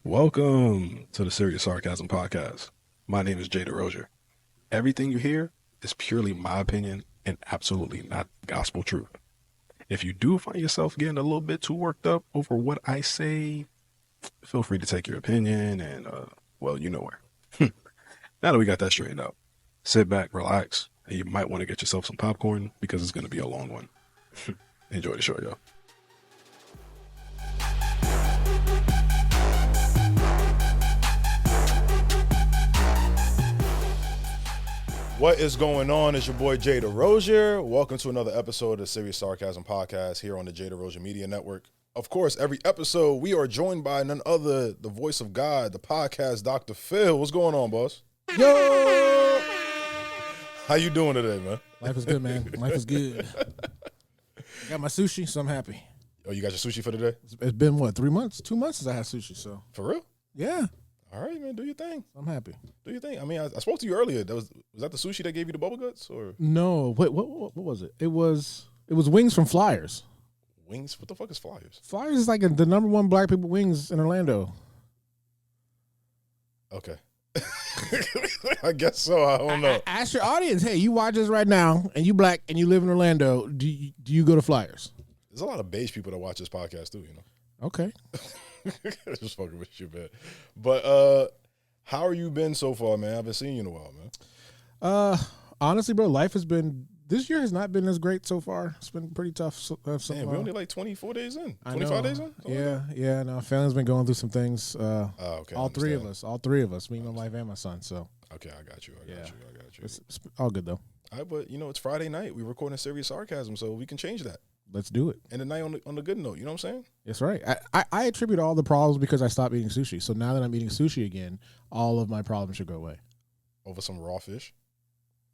Welcome to the Serious Sarcasm Podcast. My name is Jada Rozier. Everything you hear is purely my opinion and absolutely not gospel truth. If you do find yourself getting a little bit too worked up over what I say, feel free to take your opinion and, you know where. Now that we got that straightened out, sit back, relax, and you might want to get yourself some popcorn because it's going to be a long one. Enjoy the show, y'all. What is going on? It's your boy Jada Rozier. Welcome to another episode of the Serious Sarcasm Podcast here on the Jada Rozier Media Network. Of course, every episode we are joined by none other, the voice of God, the podcast Dr. Phil. What's going on, boss? Yo! How you doing today, man? Life is good, man. Life is good. Got my sushi, so I'm happy. Oh, you got your sushi for today? It's been, what, 3 months? 2 months since I had sushi, so. For real? Yeah. All right, man. Do your thing. I'm happy. Do your thing. I mean, I spoke to you earlier. Was that the sushi that gave you the bubble guts? Or No, wait, what was it? It was wings from Flyers. wings? What the fuck is Flyers? Flyers is like the number one black people wings in Orlando. Okay. I guess so. I don't know. Ask your audience, hey, you watch this right now, and you black, and you live in Orlando, do you go to Flyers? There's a lot of beige people that watch this podcast too, you know? Okay. Just fucking with you, man. But how are you been so far, man? I haven't seen you in a while, man. Honestly, bro, this year has not been as great so far. It's been pretty tough. Damn, we're only like 24 days in. I 25 know. days in? Yeah. No, family's been going through some things. Okay. All three of us, me, my wife, and my son. So Okay, I got you. I got you. it's all good though. All right, but you know, it's Friday night. We're recording Serious Sarcasm, so we can change that. Let's do it. And the night on the good note, you know what I'm saying? That's right. I attribute all the problems because I stopped eating sushi. So now that I'm eating sushi again, all of my problems should go away. Over some raw fish.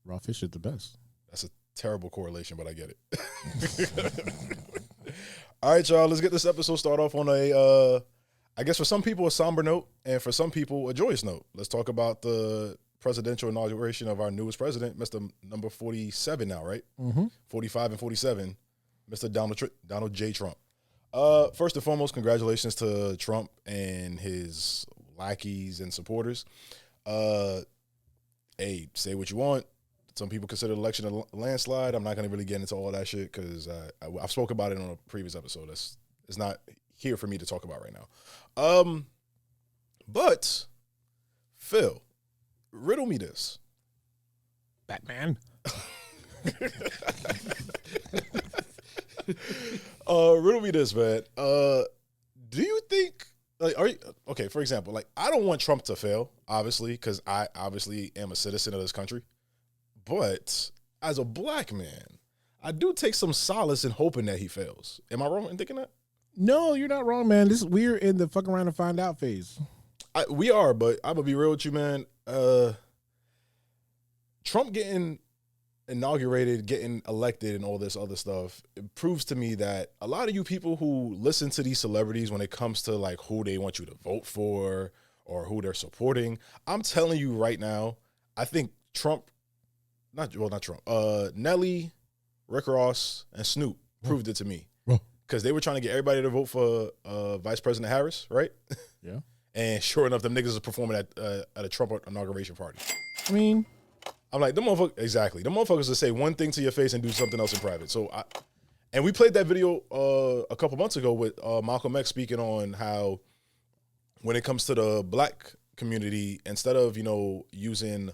Raw fish is the best. That's a terrible correlation, but I get it. All right, y'all, let's get this episode started off on I guess for some people, a somber note, and for some people, a joyous note. Let's talk about the presidential inauguration of our newest president, Mr. Number 47 now, right? Mm-hmm. 45 and 47, Mr. Donald J. Trump. First and foremost, congratulations to Trump and his lackeys and supporters. Hey, say what you want. Some people consider the election a landslide. I'm not going to really get into all that shit because I've spoken about it on a previous episode. It's not here for me to talk about right now. But, Phil, riddle me this. Batman. Riddle me this, man. Do you think, like, okay, for example, like, I don't want Trump to fail, obviously, because I obviously am a citizen of this country. But as a black man, I do take some solace in hoping that he fails. Am I wrong in thinking that? No, you're not wrong, man. We're in the fuck around and find out phase. We are, but I'm going to be real with you, man. Trump getting inaugurated, getting elected, and all this other stuff, it proves to me that a lot of you people who listen to these celebrities when it comes to like who they want you to vote for or who they're supporting, I'm telling you right now, I think not Trump, Nelly, Rick Ross, and Snoop proved it to me. Because they were trying to get everybody to vote for Vice President Harris, right? Yeah. And sure enough, them niggas is performing at a Trump inauguration party. I mean, I'm like, them motherfuckers will say one thing to your face and do something else in private. And we played that video a couple months ago with Malcolm X speaking on how when it comes to the black community, instead of, using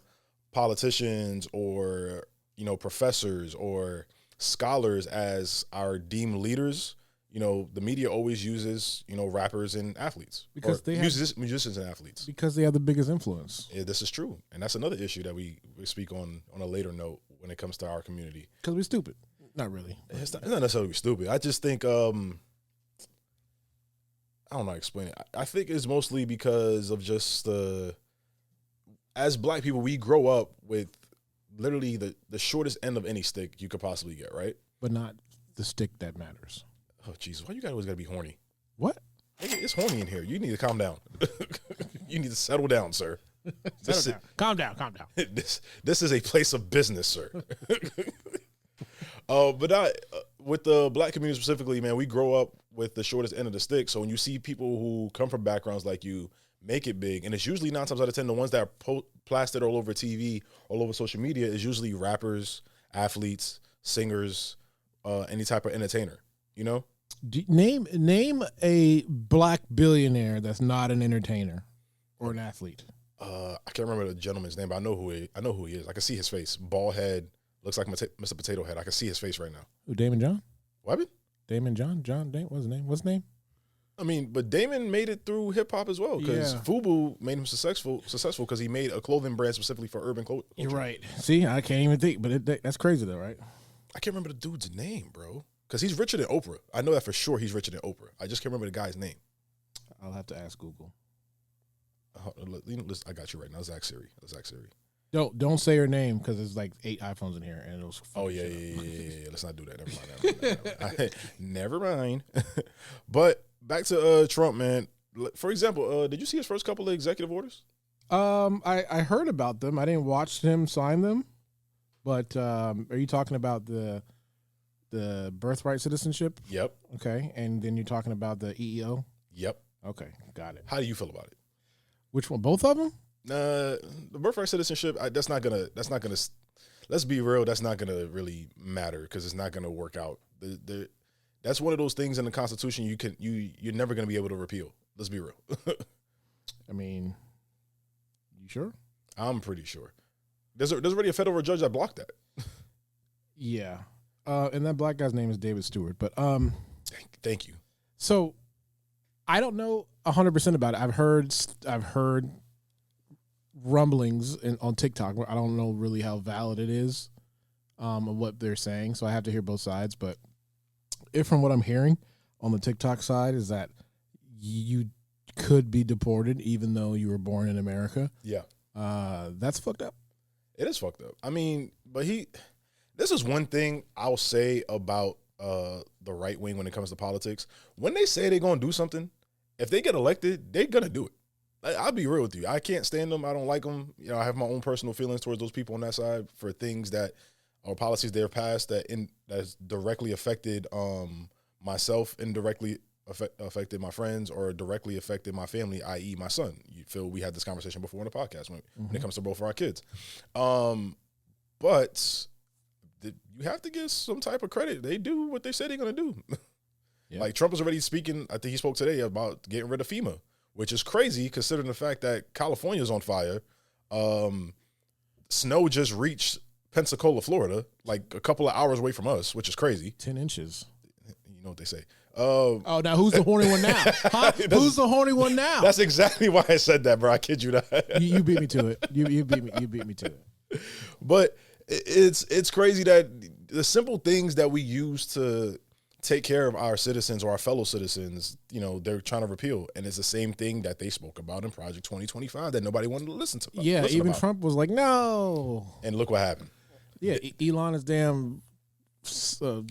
politicians or, professors or scholars as our deemed leaders, the media always uses, rappers and athletes. Because they musicians and athletes. Because they have the biggest influence. Yeah, this is true. And that's another issue that we speak on a later note when it comes to our community. Because we're stupid. Not really. It's not necessarily stupid. I just think, I don't know how to explain it. I think it's mostly because of just as black people, we grow up with literally the shortest end of any stick you could possibly get, right? But not the stick that matters. Oh, Jesus. Why you always got to be horny? What? It's horny in here. You need to calm down. You need to settle down, sir. Calm down. This is a place of business, sir. But with the black community specifically, man, we grow up with the shortest end of the stick. So when you see people who come from backgrounds like you make it big, and it's usually 9 times out of 10 the ones that are plastered all over TV, all over social media is usually rappers, athletes, singers, any type of entertainer. You know, Name a black billionaire that's not an entertainer or an athlete. I can't remember the gentleman's name, but I know who he is. I can see his face. Bald head, looks like Mr. Potato Head. I can see his face right now. Who, Damon John? What happened? Damon John? What's his name? I mean, but Damon made it through hip hop as well because Yeah. FUBU made him successful because he made a clothing brand specifically for urban culture. You're right. See, I can't even think, but that's crazy though, right? I can't remember the dude's name, bro, because he's richer than Oprah. I know that for sure. He's richer than Oprah. I just can't remember the guy's name. I'll have to ask Google. Listen, I got you right now. Zach Siri. Don't say her name because there's like 8 iPhones in here and it'll. Oh yeah. Let's not do that. Never mind. Never mind. But back to Trump, man. For example, did you see his first couple of executive orders? I heard about them. I didn't watch him sign them, but are you talking about the birthright citizenship? Yep. Okay, and then you're talking about the EEO. Yep. Okay, got it. How do you feel about it? Which one? Both of them? The birthright citizenship. That's not gonna. Let's be real. That's not gonna really matter because it's not gonna work out. That's one of those things in the Constitution you're never gonna be able to repeal. Let's be real. I mean, you sure? I'm pretty sure. There's already a federal judge that blocked that. Yeah. And that black guy's name is David Stewart. But Thank you. so I don't know 100% about it. I've heard rumblings on TikTok. I don't know really how valid it is of what they're saying, so I have to hear both sides. But if from what I'm hearing on the TikTok side is that you could be deported even though you were born in America. Yeah. That's fucked up. It is fucked up. I mean, but this is one thing I'll say about the right wing when it comes to politics. When they say they're going to do something, if they get elected, they're going to do it. I'll be real with you. I can't stand them. I don't like them. You know, I have my own personal feelings towards those people on that side for things that are policies they've passed that's directly affected myself, indirectly affected my friends, or directly affected my family, i.e. my son. You feel we had this conversation before on the podcast when it comes to both of our kids. But you have to give some type of credit. They do what they say they're going to do. Yeah. Like Trump is already speaking, I think he spoke today about getting rid of FEMA, which is crazy considering the fact that California is on fire. Snow just reached Pensacola, Florida, like a couple of hours away from us, which is crazy. 10 inches. You know what they say. Now who's the horny one now? Huh? Who's the horny one now? That's exactly why I said that, bro. I kid you not. You beat me to it. You beat me to it. But it's crazy that the simple things that we use to take care of our citizens or our fellow citizens, you know, they're trying to repeal. And it's the same thing that they spoke about in Project 2025 that nobody wanted to listen to. Yeah, even about. Trump was like, no. And look what happened. Yeah, Elon is damn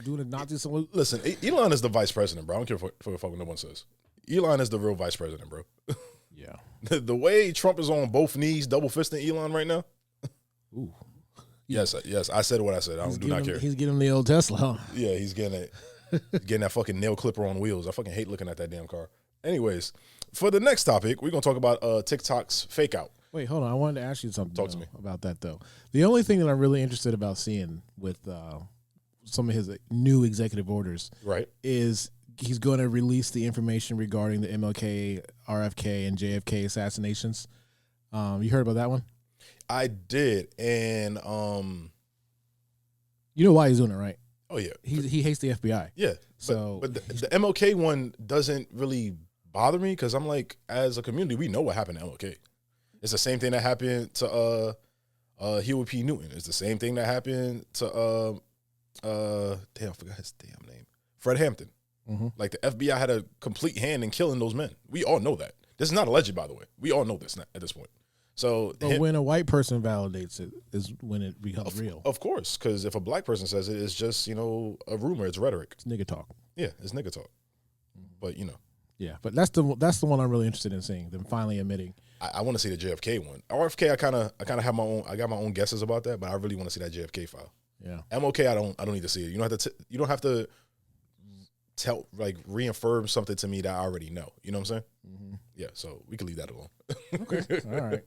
doing a Nazi salute. Listen, Elon is the vice president, bro. I don't care for what no one says. Elon is the real vice president, bro. Yeah. The way Trump is on both knees, double fisting Elon right now. Ooh. Yes, I said what I said. I do not care. He's getting the old Tesla, huh? Yeah, he's getting it. Getting that fucking nail clipper on wheels. I fucking hate looking at that damn car. Anyways, for the next topic, we're going to talk about TikTok's fake out. Wait, hold on. I wanted to ask you something Talk to me about that, though. The only thing that I'm really interested about seeing with some of his new executive orders is he's going to release the information regarding the MLK, RFK, and JFK assassinations. You heard about that one? I did. And you know why he's doing it, right? Oh, yeah. He hates the FBI. Yeah. But the MLK one doesn't really bother me because I'm like, as a community, we know what happened to MLK. It's the same thing that happened to Huey P. Newton. It's the same thing that happened to I forgot his damn name. Fred Hampton. Mm-hmm. Like the FBI had a complete hand in killing those men. We all know that. This is not alleged, by the way. We all know this at this point. So, but when a white person validates it is when it becomes real. Of course, because if a black person says it, it's just, you know, a rumor. It's rhetoric. It's nigga talk. Yeah, it's nigga talk. But, you know. Yeah, but that's the one I'm really interested in seeing, them finally admitting. I want to see the JFK one. RFK, I kind of have my own. I got my own guesses about that, but I really want to see that JFK file. Yeah. MLK, I don't need to see it. You don't have to reaffirm something to me that I already know. You know what I'm saying? Mm-hmm. Yeah, so we can leave that alone. Okay. All right.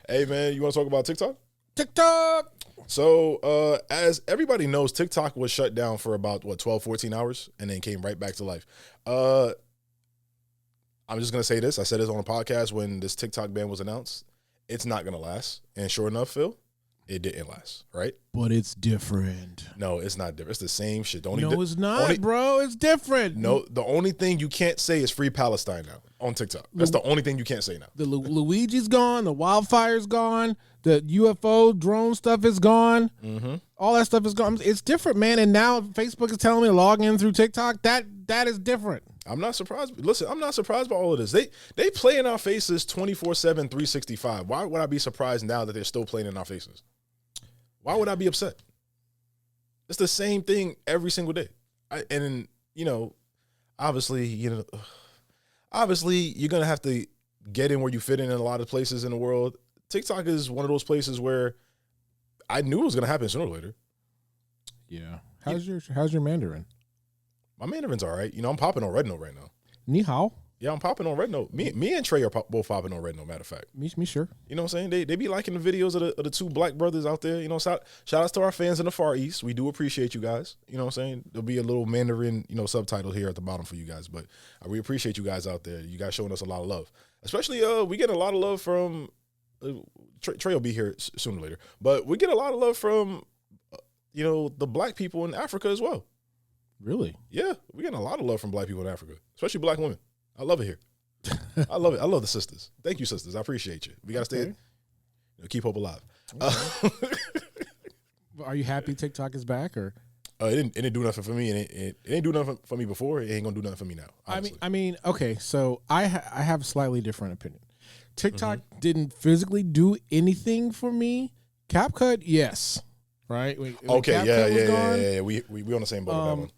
Hey, man, you want to talk about TikTok? TikTok. So, as everybody knows, TikTok was shut down for about, 12, 14 hours and then came right back to life. I'm just going to say this. I said this on a podcast when this TikTok ban was announced. It's not going to last. And sure enough, Phil, it didn't last, right? But it's different. No, it's not different. It's the same shit. It's not, bro. It's different. No, the only thing you can't say is free Palestine now on TikTok. That's the only thing you can't say now. The Luigi's gone. The wildfire's gone. The UFO drone stuff is gone. Mm-hmm. All that stuff is gone. It's different, man. And now Facebook is telling me to log in through TikTok. That is different. I'm not surprised. Listen, I'm not surprised by all of this. They play in our faces 24/7, 365. Why would I be surprised now that they're still playing in our faces? Why would I be upset? It's the same thing every single day. Obviously, you're going to have to get in where you fit in a lot of places in the world. TikTok is one of those places where I knew it was going to happen sooner or later. Yeah. How's your Mandarin? My Mandarin's all right. I'm popping on Rednote right now. Ni hao. Yeah, I'm popping on Rednote. Me and Trey are both popping on Rednote, matter of fact. Me sure. You know what I'm saying? They be liking the videos of the two black brothers out there. Shout outs to our fans in the Far East. We do appreciate you guys. You know what I'm saying? There'll be a little Mandarin, subtitle here at the bottom for you guys. But we appreciate you guys out there. You guys showing us a lot of love. Especially, we get a lot of love from, Trey will be here sooner or later. But we get a lot of love from, the black people in Africa as well. Really? Yeah, we get a lot of love from black people in Africa, especially black women. I love it here. I love it. I love the sisters. Thank you, sisters. I appreciate you. We got to stay, keep hope alive. Okay. Are you happy TikTok is back, or? It didn't do nothing for me, and it ain't do nothing for me before. It ain't gonna do nothing for me now. Honestly. I mean, okay. So I have a slightly different opinion. TikTok didn't physically do anything for me. CapCut, yes. Right. When okay. CapCut Yeah. We on the same boat with that one.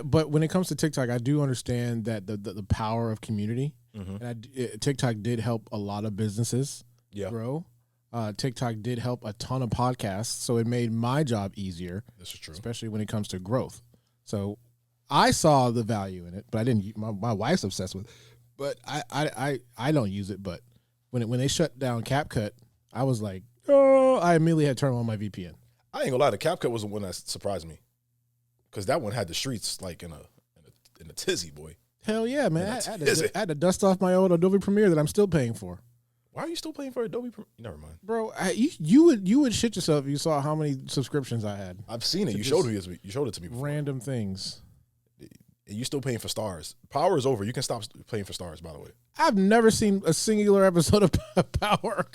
But when it comes to TikTok, I do understand that the power of community, and TikTok did help a lot of businesses grow. TikTok did help a ton of podcasts, so it made my job easier. This is true, especially when it comes to growth. So I saw the value in it, but I didn't. My wife's obsessed with it, but I don't use it. But when they shut down CapCut, I was like, oh, I immediately had to turn on my VPN. I ain't gonna lie, the CapCut was the one that surprised me, because that one had the streets like in a tizzy, boy. Hell yeah, man! I had to dust off my old Adobe Premiere that I'm still paying for. Why are you still paying for Adobe Premiere? Never mind, bro. You would shit yourself if you saw how many subscriptions I had. I've seen it. You showed it to me before. Random things. And you still paying for stars. Power is over. You can stop paying for stars, by the way. I've never seen a singular episode of Power.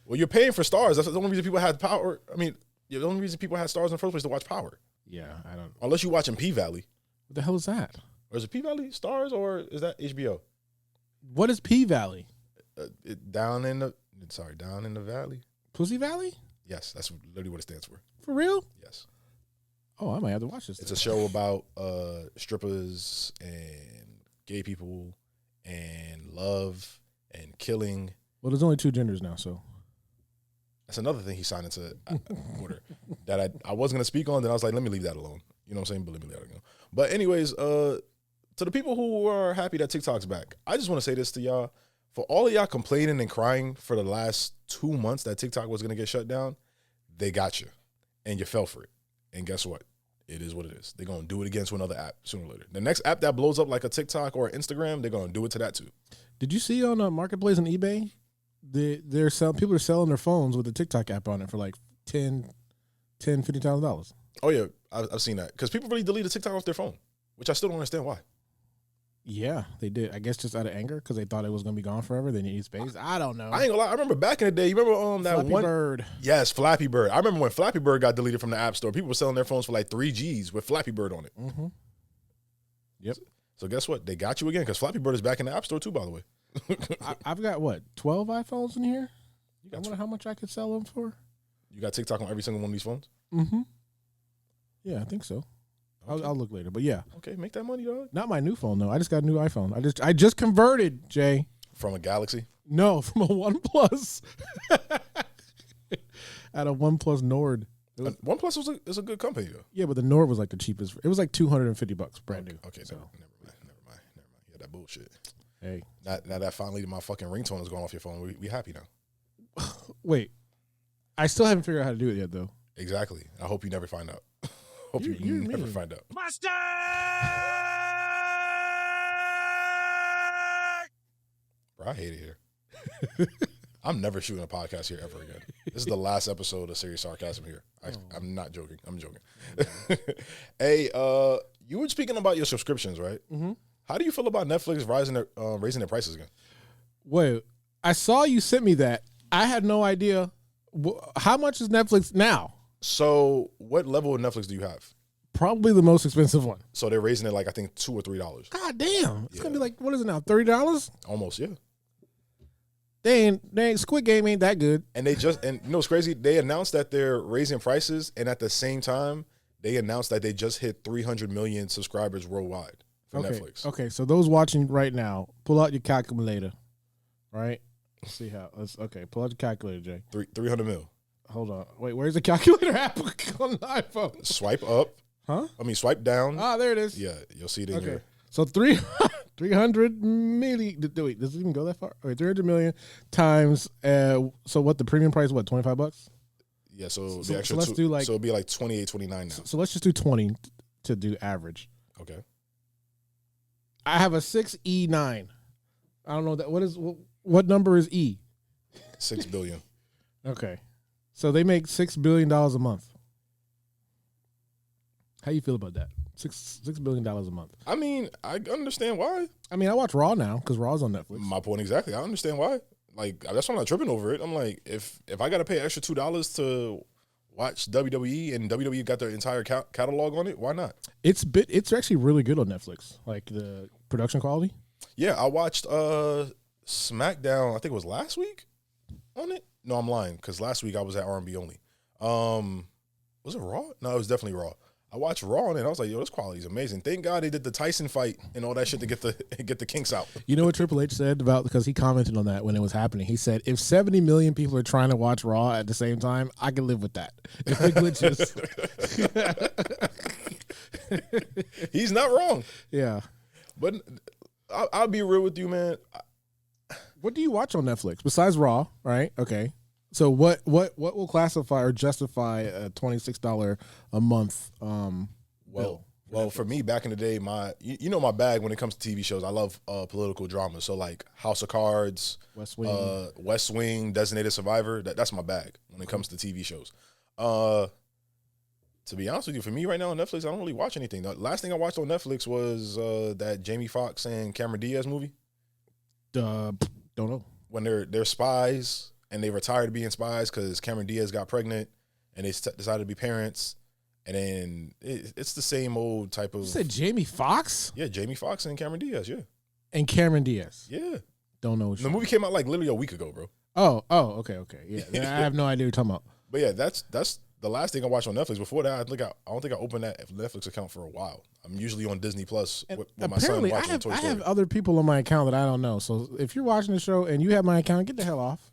Well, you're paying for stars. That's the only reason people had Power. I mean, the only reason people had stars in the first place to watch Power. Yeah, I don't. Unless you're watching P-Valley. What the hell is that? Or is it P-Valley stars, or is that HBO? What is P-Valley? Down in the valley. Pussy Valley? Yes, that's literally what it stands for. For real? Yes. Oh, I might have to watch this. It's a show about strippers and gay people and love and killing. Well, there's only two genders now, so. That's another thing he signed into order that I wasn't going to speak on. Then I was like, let me leave that alone. You know what I'm saying? But let me leave that alone. But anyways, to the people who are happy that TikTok's back, I just want to say this to y'all. For all of y'all complaining and crying for the last 2 months that TikTok was going to get shut down, they got you. And you fell for it. And guess what? It is what it is. They're going to do it again to another app sooner or later. The next app that blows up like a TikTok or Instagram, they're going to do it to that too. Did you see on Marketplace and eBay? People are selling their phones with the TikTok app on it for like $50,000. Oh yeah, I've seen that because people really deleted TikTok off their phone, which I still don't understand why. Yeah, they did. I guess just out of anger because they thought it was going to be gone forever. They need space. I don't know. I ain't gonna lie. I remember back in the day. You remember that Flappy one Bird? Yes, Flappy Bird. I remember when Flappy Bird got deleted from the App Store. People were selling their phones for like $3,000 with Flappy Bird on it. Mm-hmm. Yep. So guess what? They got you again because Flappy Bird is back in the App Store too. By the way, I've got 12 iPhones in here. I wonder how much I could sell them for. You got TikTok on every single one of these phones? Mm-hmm. Yeah, I think so. Okay. I'll look later, but yeah. Okay, make that money, dog. Not my new phone though. I just got a new iPhone. I just converted, Jay. From a Galaxy? No, from a OnePlus. At a OnePlus Nord. OnePlus is a good company though. Yeah, but the Nord was like the cheapest. It was like $250 brand new. Okay, so. never mind. Yeah, that bullshit. Hey, now that finally my fucking ringtone is going off your phone, we happy now. Wait, I still haven't figured out how to do it yet though. Exactly. I hope you never find out. Hope you never find out. Mustang! Bro, I hate it here. I'm never shooting a podcast here ever again. This is the last episode of Serious Sarcasm here. I'm not joking. I'm joking. Hey, you were speaking about your subscriptions, right? Mm-hmm. How do you feel about Netflix raising their prices again? Wait, I saw you sent me that. I had no idea. How much is Netflix now? So, what level of Netflix do you have? Probably the most expensive one. So they're raising it like I think $2 or $3. God damn, it's gonna be like, what is it now? $30? Almost, yeah. They ain't Squid Game ain't that good. And you know what's crazy? They announced that they're raising prices, and at the same time, they announced that they just hit 300 million subscribers worldwide for Netflix. Okay, so those watching right now, pull out your calculator. Right? Let's see how. Pull out your calculator, Jay. 300 mil. Hold on. Wait, where's the calculator app on the iPhone? Swipe up. Huh? I mean, swipe down. Ah, there it is. Yeah, you'll see it in here. So 300 million. Wait, does it even go that far? Okay, 300 million times. So what? The premium price? What? $25? Yeah. So let's do like. So it'll be like 28, 29 now. So let's just do 20 to do average. Okay. I have a 6E9. I don't know that. What number is E? 6 billion. Okay. So they make $6 billion a month. How you feel about that? $6 billion a month. I mean, I understand why. I mean, I watch Raw now because Raw's on Netflix. My point exactly. I understand why. Like, that's why I'm not tripping over it. I'm like, if I got to pay extra $2 to watch WWE and WWE got their entire catalog on it, why not? It's actually really good on Netflix. Like the production quality. Yeah, I watched SmackDown. I think it was last week on it. No, I'm lying because last week I was at R&B only. Was it Raw? No, it was definitely Raw. I watched Raw and I was like, yo, this quality is amazing. Thank God they did the Tyson fight and all that shit to get the kinks out. You know what Triple H said about, because he commented on that when it was happening. He said, if 70 million people are trying to watch Raw at the same time, I can live with that. If it glitches. He's not wrong. Yeah. But I'll be real with you, man. What do you watch on Netflix besides Raw? Right? Okay. So what will classify or justify a $26 a month bill? Well, for me, back in the day, you know my bag when it comes to TV shows. I love political drama. So like House of Cards, West Wing, Designated Survivor. That's my bag when it comes to TV shows. To be honest with you, for me right now on Netflix, I don't really watch anything. The last thing I watched on Netflix was that Jamie Foxx and Cameron Diaz movie. Don't know. When they're spies and they retired being spies because Cameron Diaz got pregnant and they decided to be parents. And then it's the same old type of. You said Jamie Foxx? Yeah, Jamie Foxx and Cameron Diaz. Yeah. And Cameron Diaz. Yeah. Don't know. The movie came out like literally a week ago, bro. Oh, okay. Yeah, I have no idea what you're talking about. But yeah, that's the last thing I watched on Netflix. Before that, I don't think I opened that Netflix account for a while. I'm usually on Disney Plus with my son watching Toy Story. I have other people on my account that I don't know. So if you're watching the show and you have my account, get the hell off.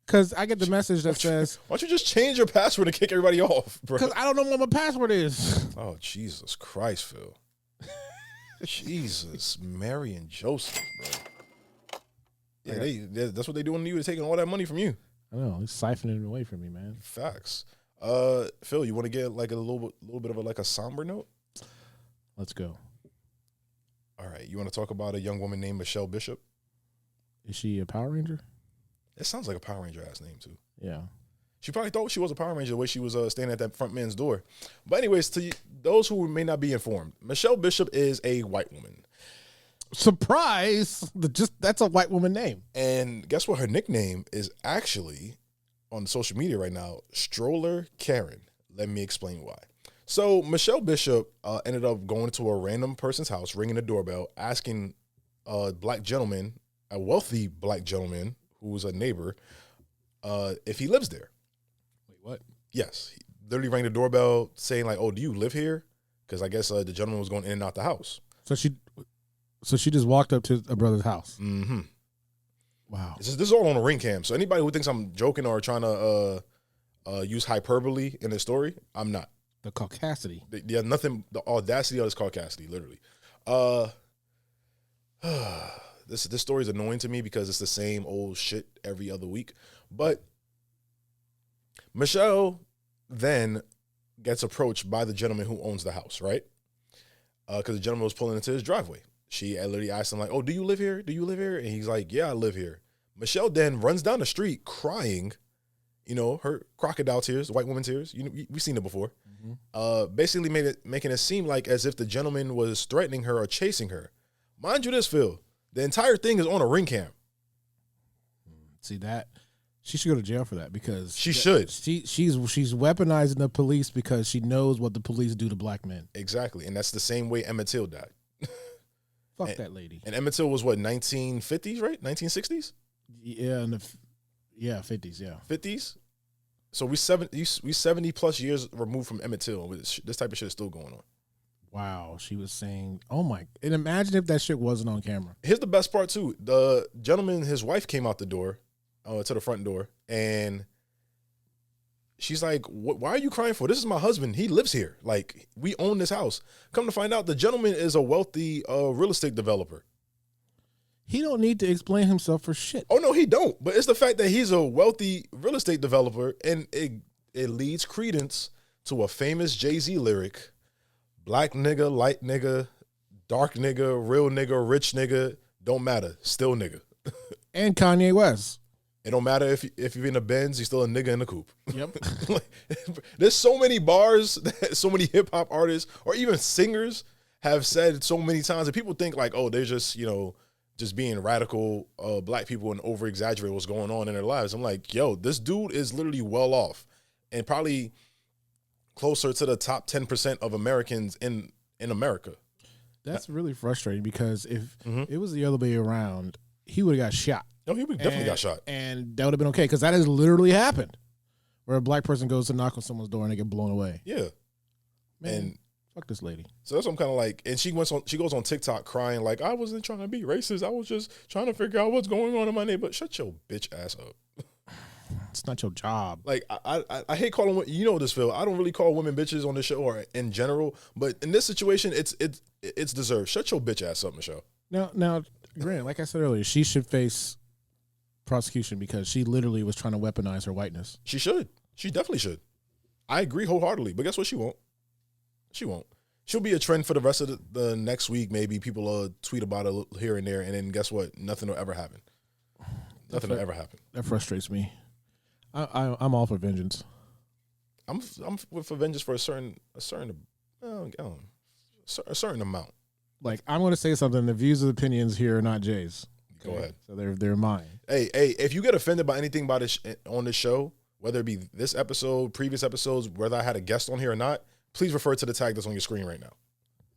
Because I get the message that says... Why don't you just change your password and kick everybody off, bro? Because I don't know what my password is. Oh, Jesus Christ, Phil. Jesus, Mary and Joseph, bro. Yeah, that's what they doing to you. They're taking all that money from you. I know. It's siphoning it away from me, man. Facts. Phil, you want to get like a little bit of a somber note? Let's go. All right. You want to talk about a young woman named Michelle Bishop? Is she a Power Ranger? It sounds like a Power Ranger ass name too. Yeah. She probably thought she was a Power Ranger the way she was standing at that front man's door. But anyways, to those who may not be informed, Michelle Bishop is a white woman. Surprise! That's a white woman name. And guess what? Her nickname is actually on social media right now, Stroller Karen. Let me explain why. So Michelle Bishop ended up going to a random person's house, ringing the doorbell, asking a wealthy black gentleman who was a neighbor, if he lives there. Wait, what? Yes. He literally rang the doorbell saying like, oh, do you live here? Because I guess the gentleman was going in and out the house. So she just walked up to a brother's house. Mm-hmm. Wow. This is all on a ring cam. So anybody who thinks I'm joking or trying to use hyperbole in his story. I'm not. The caucasity. The audacity of this caucasity, literally. This story is annoying to me because it's the same old shit every other week. But Michelle then gets approached by the gentleman who owns the house, right? Because the gentleman was pulling into his driveway. She literally asked him, like, oh, do you live here? Do you live here? And he's like, yeah, I live here. Michelle then runs down the street crying, her crocodile tears, white woman tears. We've seen it before. Mm-hmm. Basically making it seem like as if the gentleman was threatening her or chasing her. Mind you this, Phil, the entire thing is on a ring cam. See that? She should go to jail for that because she's weaponizing the police because she knows what the police do to black men. Exactly, and that's the same way Emmett Till died. Fuck that lady. And Emmett Till was what, 1950s, right? 1960s? Yeah, 50s, yeah. 50s? So we 70 plus years removed from Emmett Till. This type of shit is still going on. Wow, she was saying, oh my, and imagine if that shit wasn't on camera. Here's the best part too. The gentleman, his wife came out the door, to the front door, and she's like, why are you crying for? This is my husband. He lives here. Like, we own this house. Come to find out, the gentleman is a wealthy real estate developer. He don't need to explain himself for shit. Oh, no, he don't. But it's the fact that he's a wealthy real estate developer, and it leads credence to a famous Jay-Z lyric, black nigga, light nigga, dark nigga, real nigga, rich nigga, don't matter, still nigga. And Kanye West. It don't matter if you're in a Benz, you're still a nigga in the coupe. Yep. There's so many bars that so many hip hop artists or even singers have said so many times, and people think like, oh, they're just, just being radical black people and over exaggerate what's going on in their lives. I'm like, yo, this dude is literally well off and probably closer to the top 10% of Americans in America. That's really frustrating because if it was the other way around, he would have got shot. No, he definitely got shot. And that would have been okay because that has literally happened where a black person goes to knock on someone's door and they get blown away. Yeah. Man, and fuck this lady. So that's what I'm kind of like. And she goes on TikTok crying like, I wasn't trying to be racist. I was just trying to figure out what's going on in my neighborhood. Shut your bitch ass up. It's not your job. Like, I hate calling women, this, Phil. I don't really call women bitches on this show or in general, but in this situation, it's deserved. Shut your bitch ass up, Michelle. Now, Grant, like I said earlier, she should face prosecution because she literally was trying to weaponize her whiteness. She should. She definitely should. I agree wholeheartedly, but guess what? She won't. She won't. She'll be a trend for the rest of the next week. Maybe people will tweet about it here and there, and then guess what? Nothing will ever happen. Nothing will ever happen. That frustrates me. I'm all for vengeance. I'm for vengeance for a certain amount. Like, I'm going to say something. The views and opinions here are not Jay's. Okay? Go ahead. So they're mine. Hey, if you get offended by anything about this on this show, whether it be this episode, previous episodes, whether I had a guest on here or not, please refer to the tag that's on your screen right now.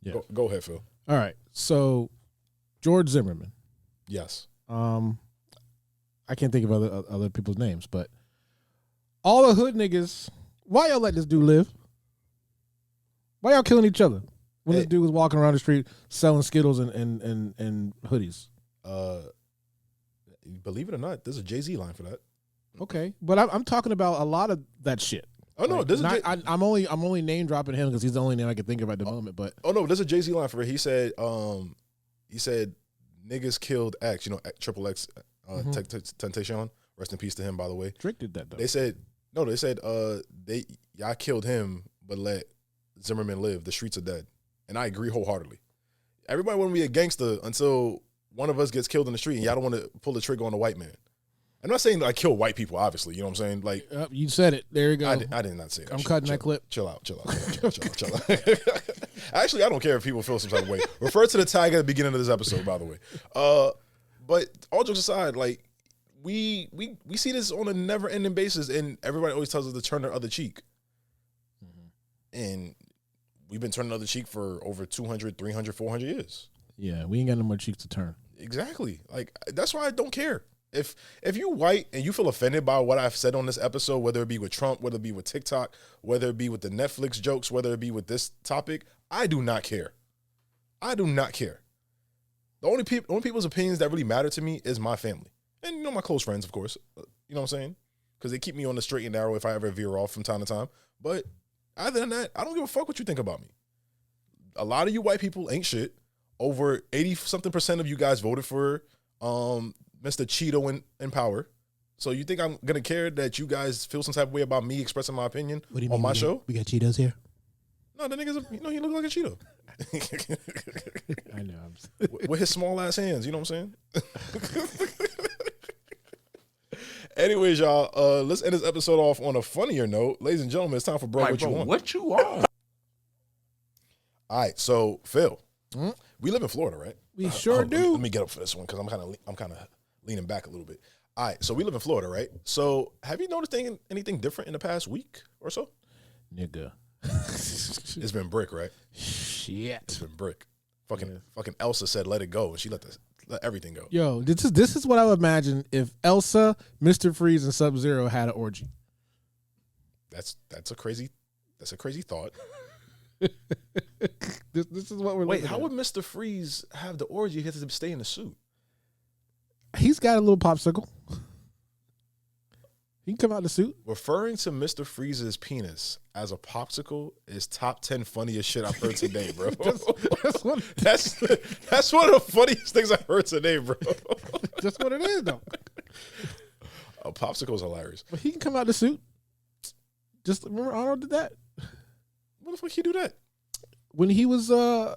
Yeah. Go ahead, Phil. All right. So, George Zimmerman. Yes. I can't think of other people's names, but all the hood niggas, why y'all let this dude live? Why y'all killing each other when this dude was walking around the street selling Skittles and hoodies? Believe it or not, there's a Jay-Z line for that. Okay, but I'm talking about a lot of that shit. Oh no, like, I'm only name dropping him because he's the only name I can think of at the moment. But there's a Jay-Z line for it. He said niggas killed X, Triple X, Temptation. Rest in peace to him, by the way. Drake did that though. They said y'all killed him, but let Zimmerman live. The streets are dead, and I agree wholeheartedly. Everybody want to be a gangster until one of us gets killed in the street, and y'all don't want to pull the trigger on a white man. I'm not saying that I kill white people, obviously. You know what I'm saying? Like, you said it. There you go. I did not say that. I'm cutting that clip. Chill out. Actually, I don't care if people feel some type of way. Refer to the tag at the beginning of this episode, by the way. But all jokes aside, like, we see this on a never-ending basis, and everybody always tells us to turn the other cheek. Mm-hmm. And we've been turning the other cheek for over 200, 300, 400 years. Yeah, we ain't got no more cheeks to turn. Exactly. Like, that's why I don't care. If you white and you feel offended by what I've said on this episode, whether it be with Trump, whether it be with TikTok, whether it be with the Netflix jokes, whether it be with this topic, I do not care. I do not care. The only people's opinions that really matter to me is my family. And, my close friends, of course. You know what I'm saying? because they keep me on the straight and narrow if I ever veer off from time to time. But other than that, I don't give a fuck what you think about me. A lot of you white people ain't shit. Over 80-something% of you guys voted for Mr. Cheeto in power. So you think I'm going to care that you guys feel some type of way about me expressing my opinion on my show? We got Cheetos here? No, the nigga's, he looks like a Cheeto. I know. With his small ass hands, you know what I'm saying? Anyways, y'all, let's end this episode off on a funnier note. Ladies and gentlemen, it's time for Bro, What You Want. What you want? All right, so Phil, we live in Florida, right? We sure do. Let me get up for this one because I'm kind of leaning back a little bit. All right, so we live in Florida, right? So have you noticed anything different in the past week or so? Nigga. It's been brick, right? Shit. It's been brick. Fucking Elsa said let it go, and she let everything go. Yo, this is what I would imagine if Elsa, Mr. Freeze, and Sub-Zero had an orgy. That's a crazy thought. This is what we're Wait, looking how at. would Mr. Freeze have the orgy? He has to stay in the suit. He's got a little popsicle. He can come out in the suit. Referring to Mr. Freeze's penis as a popsicle is top 10 funniest shit I've heard today, bro. That's one That's what it is, though. A popsicle is hilarious. But he can come out the suit. Just remember Arnold did that What the fuck he do that? when he was the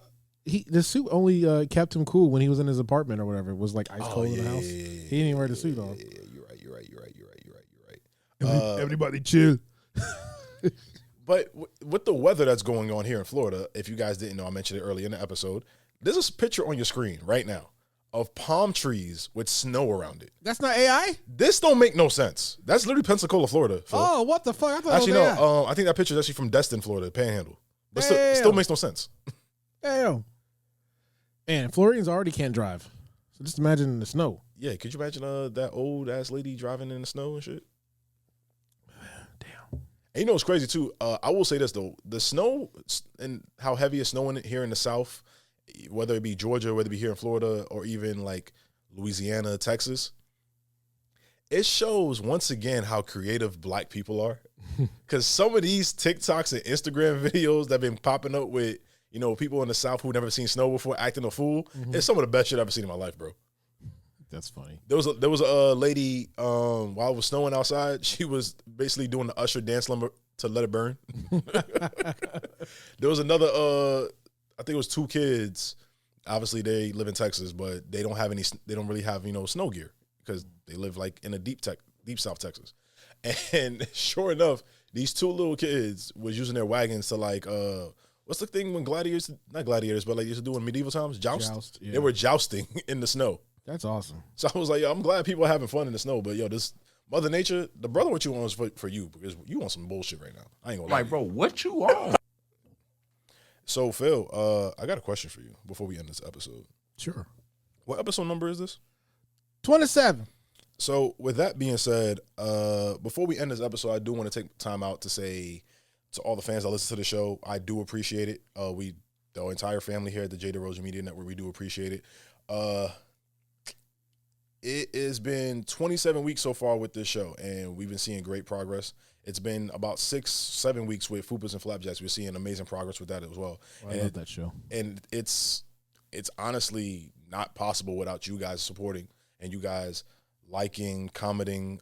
suit only kept him cool when he was in his apartment or whatever. It was like ice cold in the house. He didn't even wear the suit on. Yeah, you're right. Everybody chill. But with the weather that's going on here in Florida, if you guys didn't know, I mentioned it earlier in the episode. There's a picture on your screen right now of palm trees with snow around it. That's not AI? This don't make no sense. That's literally Pensacola, Florida. Phil. Oh, what the fuck? I thought Actually, it was AI. no. I think that picture is actually from Destin, Florida, Panhandle. But still makes no sense. Damn. And Floridians already can't drive. So just imagine the snow. Yeah, could you imagine that old ass lady driving in the snow and shit? Damn. And you know what's crazy too? I will say this though: the snow and how heavy it's snowing here in the South, whether it be Georgia, whether it be here in Florida, or even like Louisiana, Texas, it shows once again how creative Black people are. Because some of these TikToks and Instagram videos that have been popping up with people in the South who never seen snow before acting a fool, it's some of the best shit I've ever seen in my life, bro. That's funny. There was a lady while it was snowing outside. She was basically doing the Usher dance number to Let It Burn. There was another. I think it was two kids. Obviously, they live in Texas, but they don't have any. They don't really have snow gear because they live like in a deep South Texas. And sure enough, these two little kids was using their wagons to like what's the thing when gladiators, not gladiators, but like used to do in medieval times, joust. Yeah. They were jousting in the snow. That's awesome. So I was like, yo, I'm glad people are having fun in the sno, but yo, this Mother Nature, the brother, what you want is for you because you want some bullshit right now. I ain't gonna lie. Like, bro, what you want? So Phil, I got a question for you before we end this episode. Sure. What episode number is this? 27. So with that being said, before we end this episode, I do want to take time out to say to all the fans that listen to the show, I do appreciate it. The entire family here at the J. DeRosa Media Network, we do appreciate it. It has been 27 weeks so far with this show, and we've been seeing great progress. It's been about 6-7 weeks with Fupas and Flapjacks. We're seeing amazing progress with that as well. I love that show. And it's honestly not possible without you guys supporting and you guys liking, commenting,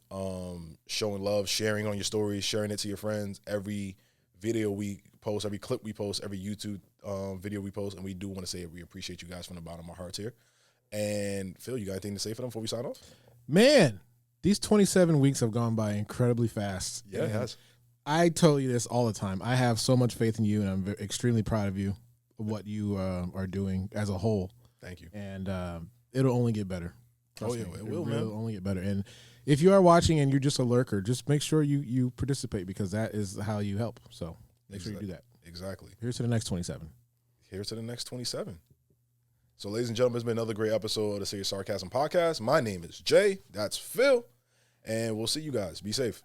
showing love, sharing on your stories, sharing it to your friends. Every video we post, every clip we post, every YouTube video we post, and we do want to say we appreciate you guys from the bottom of our hearts here. And Phil, you got anything to say for them before we sign off? Man, these 27 weeks have gone by incredibly fast. Yeah, it has. I tell you this all the time. I have so much faith in you, and I'm extremely proud of you, of what you are doing as a whole. Thank you. And it'll only get better. Trust me. It will, man. It'll only get better. And if you are watching and you're just a lurker, just make sure you participate because that is how you help. So make sure you do that. Exactly. Here's to the next 27. Here's to the next 27. So, ladies and gentlemen, it's been another great episode of the Serious Sarcasm Podcast. My name is Jay. That's Phil. And we'll see you guys. Be safe.